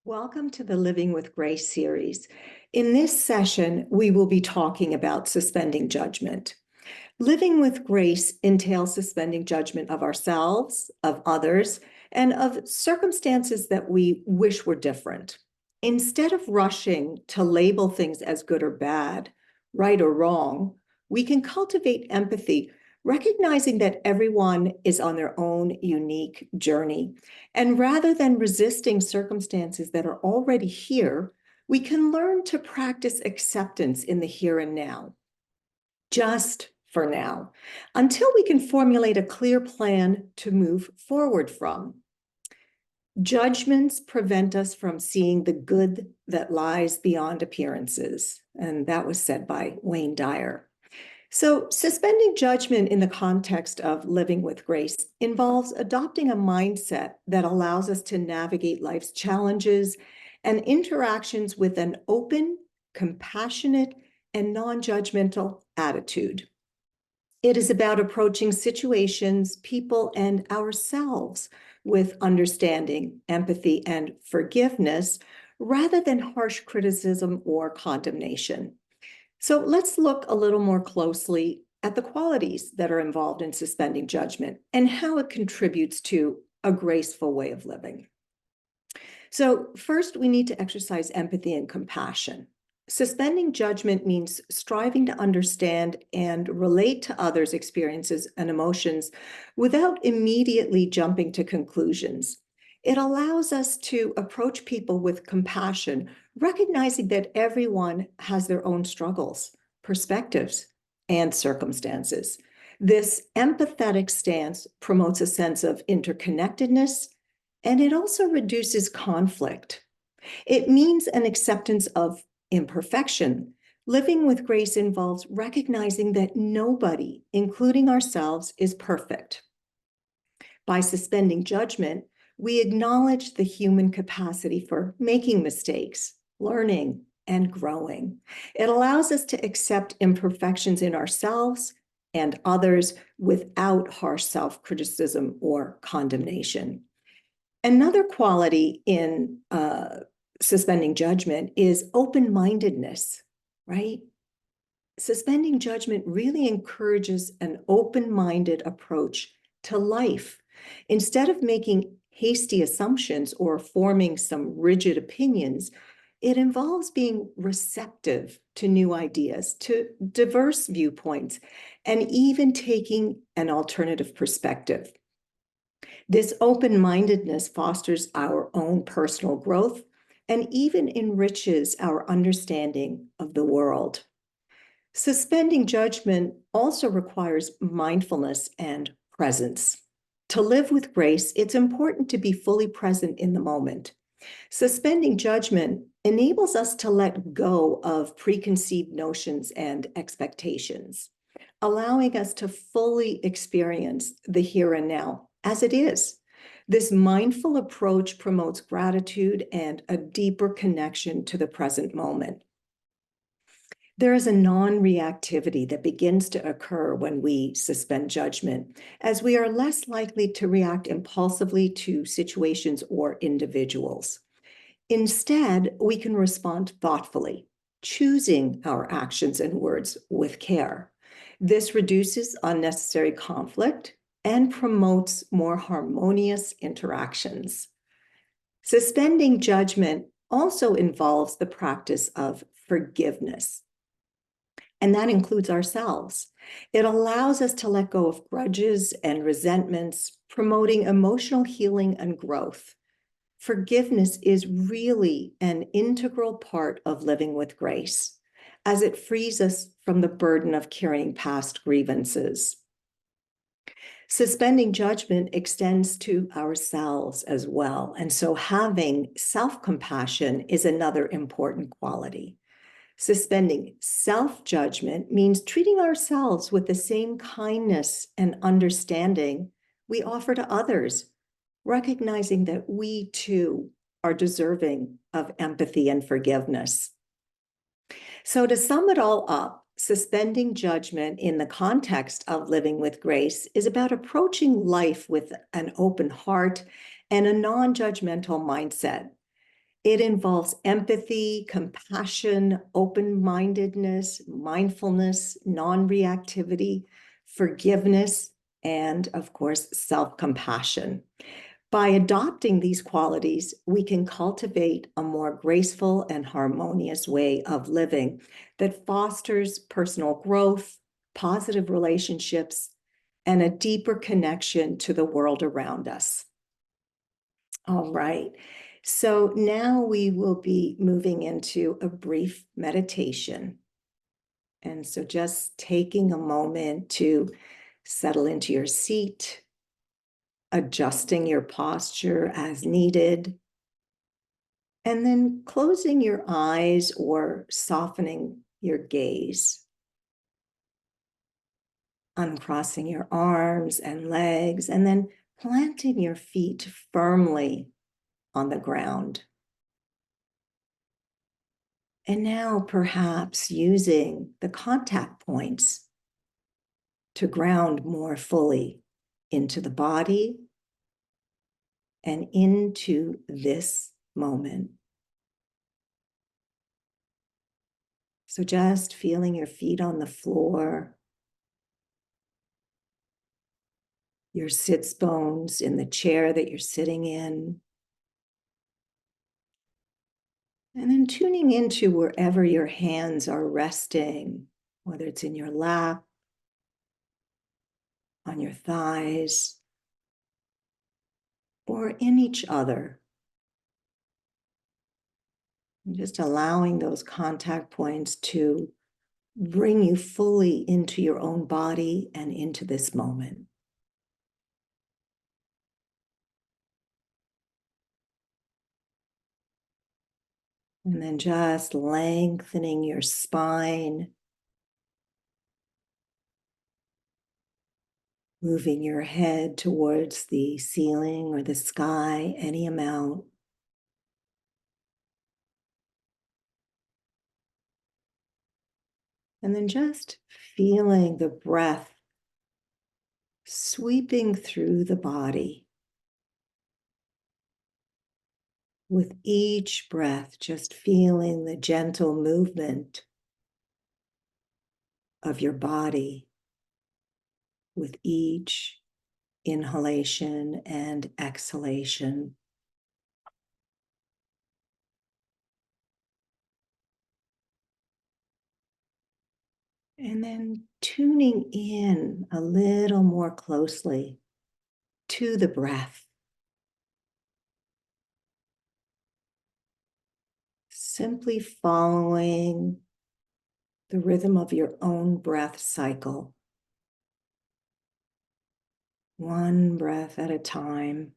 Welcome to the Living with Grace series. In this session, we will be talking about suspending judgment. Living with grace entails suspending judgment of ourselves, of others, and of circumstances that we wish were different. Instead of rushing to label things as good or bad, right or wrong, we can cultivate empathy, recognizing that everyone is on their own unique journey. And rather than resisting circumstances that are already here, we can learn to practice acceptance in the here and now, just for now, until we can formulate a clear plan to move forward from. Judgments prevent us from seeing the good that lies beyond appearances. And that was said by Wayne Dyer. So, suspending judgment in the context of living with grace involves adopting a mindset that allows us to navigate life's challenges and interactions with an open, compassionate, and non-judgmental attitude. It is about approaching situations, people, and ourselves with understanding, empathy, and forgiveness rather than harsh criticism or condemnation. So let's look a little more closely at the qualities that are involved in suspending judgment and how it contributes to a graceful way of living. So first, we need to exercise empathy and compassion. Suspending judgment means striving to understand and relate to others' experiences and emotions without immediately jumping to conclusions. It allows us to approach people with compassion, recognizing that everyone has their own struggles, perspectives, and circumstances. This empathetic stance promotes a sense of interconnectedness, and it also reduces conflict. It means an acceptance of imperfection. Living with grace involves recognizing that nobody, including ourselves, is perfect. By suspending judgment, we acknowledge the human capacity for making mistakes, learning, and growing. It allows us to accept imperfections in ourselves and others without harsh self-criticism or condemnation. Another quality in suspending judgment is open-mindedness, right? Suspending judgment really encourages an open-minded approach to life. Instead of making hasty assumptions or forming some rigid opinions, it involves being receptive to new ideas, to diverse viewpoints, and even taking an alternative perspective. This open-mindedness fosters our own personal growth and even enriches our understanding of the world. Suspending judgment also requires mindfulness and presence. To live with grace, it's important to be fully present in the moment. Suspending judgment enables us to let go of preconceived notions and expectations, allowing us to fully experience the here and now as it is. This mindful approach promotes gratitude and a deeper connection to the present moment. There is a non-reactivity that begins to occur when we suspend judgment, as we are less likely to react impulsively to situations or individuals. Instead, we can respond thoughtfully, choosing our actions and words with care. This reduces unnecessary conflict and promotes more harmonious interactions. Suspending judgment also involves the practice of forgiveness, and that includes ourselves. It allows us to let go of grudges and resentments, promoting emotional healing and growth. Forgiveness is really an integral part of living with grace, as it frees us from the burden of carrying past grievances. Suspending judgment extends to ourselves as well, and so having self-compassion is another important quality. Suspending self-judgment means treating ourselves with the same kindness and understanding we offer to others, recognizing that we too are deserving of empathy and forgiveness. So to sum it all up, suspending judgment in the context of living with grace is about approaching life with an open heart and a non-judgmental mindset. It involves empathy, compassion, open-mindedness, mindfulness, non-reactivity, forgiveness, and of course, self-compassion. By adopting these qualities, we can cultivate a more graceful and harmonious way of living that fosters personal growth, positive relationships, and a deeper connection to the world around us. All right. So now we will be moving into a brief meditation. And so just taking a moment to settle into your seat, adjusting your posture as needed, and then closing your eyes or softening your gaze. Uncrossing your arms and legs, and then planting your feet firmly on the ground. And now perhaps using the contact points to ground more fully into the body and into this moment. So just feeling your feet on the floor, your sits bones in the chair that you're sitting in, and then tuning into wherever your hands are resting, whether it's in your lap, on your thighs, or in each other. And just allowing those contact points to bring you fully into your own body and into this moment. And then just lengthening your spine, moving your head towards the ceiling or the sky, any amount. And then just feeling the breath sweeping through the body. With each breath, just feeling the gentle movement of your body with each inhalation and exhalation. And then tuning in a little more closely to the breath. Simply following the rhythm of your own breath cycle. One breath at a time.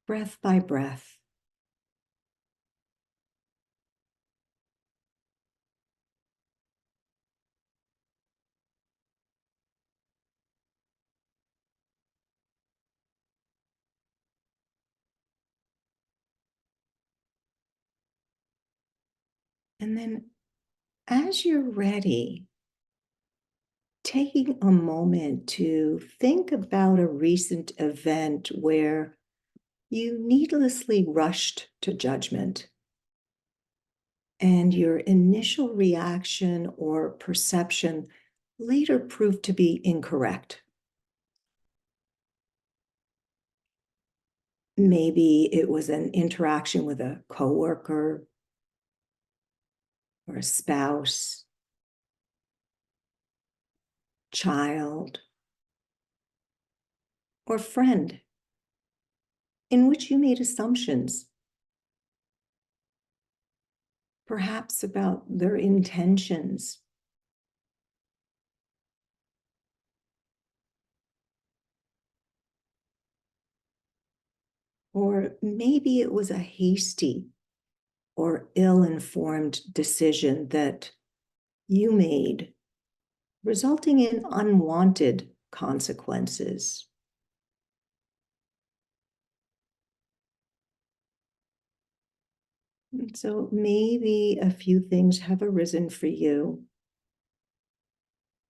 Breath by breath. And then as you're ready, taking a moment to think about a recent event where you needlessly rushed to judgment, and your initial reaction or perception later proved to be incorrect. Maybe it was an interaction with a coworker or a spouse, child, or friend in which you made assumptions, perhaps about their intentions. Or maybe it was a hasty or ill-informed decision that you made, resulting in unwanted consequences. And so maybe a few things have arisen for you,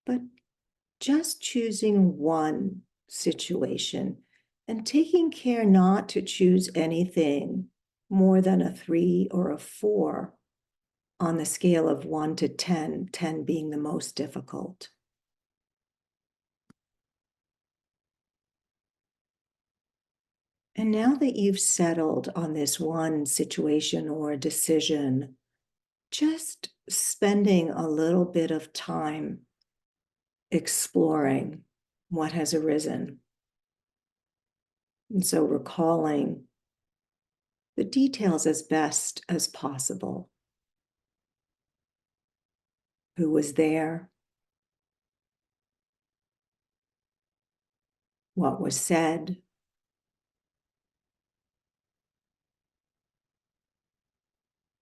but just choosing one situation and taking care not to choose anything more than a 3 or a 4 on the scale of 1 to 10, 10 being the most difficult. And now that you've settled on this one situation or decision, just spending a little bit of time exploring what has arisen. And so recalling the details as best as possible. Who was there? What was said?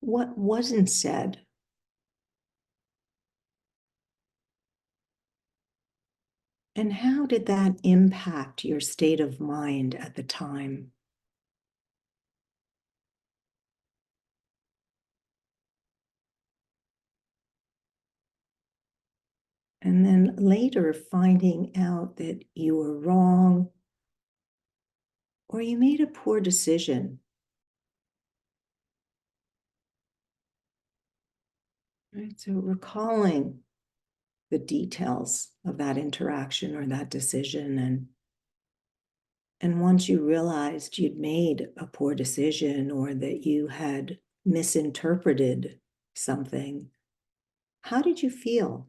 What wasn't said? And how did that impact your state of mind at the time? And then later finding out that you were wrong or you made a poor decision. Right? So recalling the details of that interaction or that decision, and once you realized you'd made a poor decision or that you had misinterpreted something, how did you feel?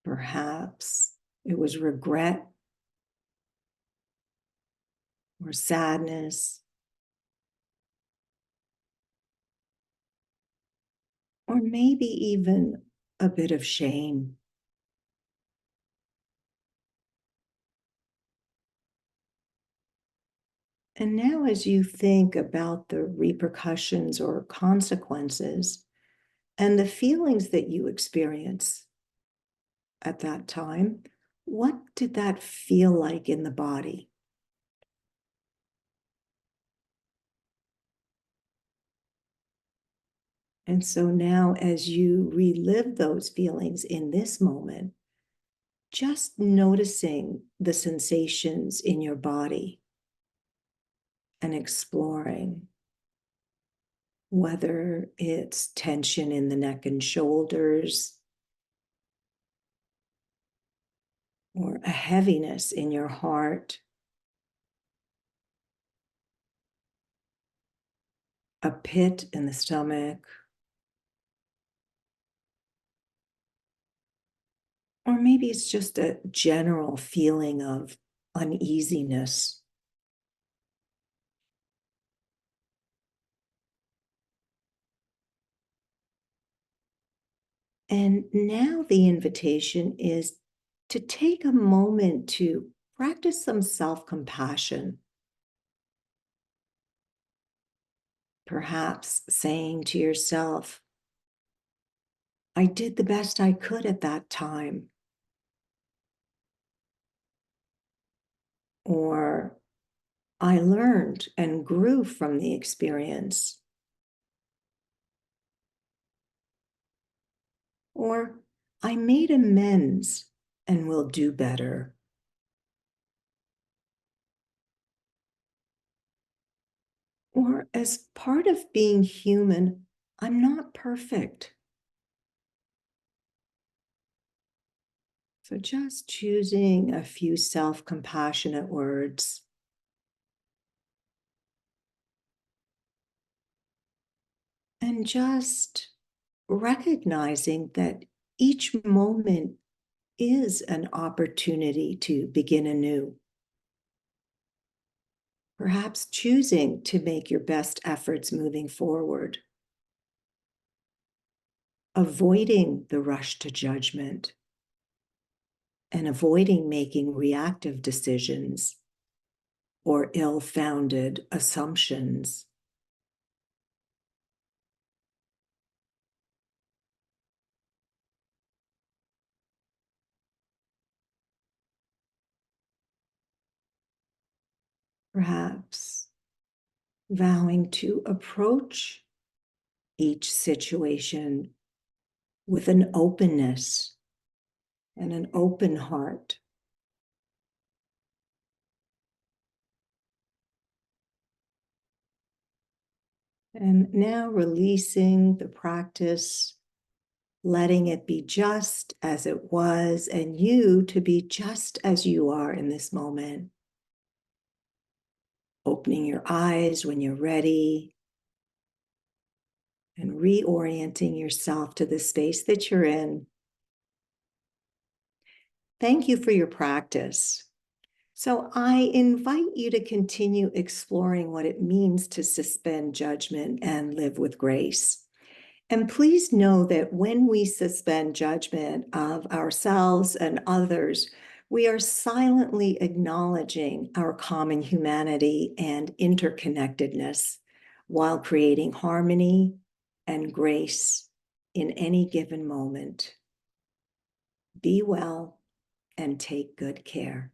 Perhaps it was regret or sadness, or maybe even a bit of shame. And now, as you think about the repercussions or consequences and the feelings that you experience at that time, what did that feel like in the body? And so now, as you relive those feelings in this moment, just noticing the sensations in your body and exploring whether it's tension in the neck and shoulders or a heaviness in your heart, a pit in the stomach, or maybe it's just a general feeling of uneasiness. And now the invitation is to take a moment to practice some self-compassion. Perhaps saying to yourself, I did the best I could at that time. Or I learned and grew from the experience. Or I made amends and will do better. Or as part of being human, I'm not perfect. So just choosing a few self-compassionate words. And just recognizing that each moment is an opportunity to begin anew. Perhaps choosing to make your best efforts moving forward. Avoiding the rush to judgment and avoiding making reactive decisions or ill-founded assumptions. Perhaps vowing to approach each situation with an openness and an open heart. And now releasing the practice, letting it be just as it was, and you to be just as you are in this moment. Opening your eyes when you're ready and reorienting yourself to the space that you're in. Thank you for your practice. So I invite you to continue exploring what it means to suspend judgment and live with grace. And please know that when we suspend judgment of ourselves and others, we are silently acknowledging our common humanity and interconnectedness while creating harmony and grace in any given moment. Be well and take good care.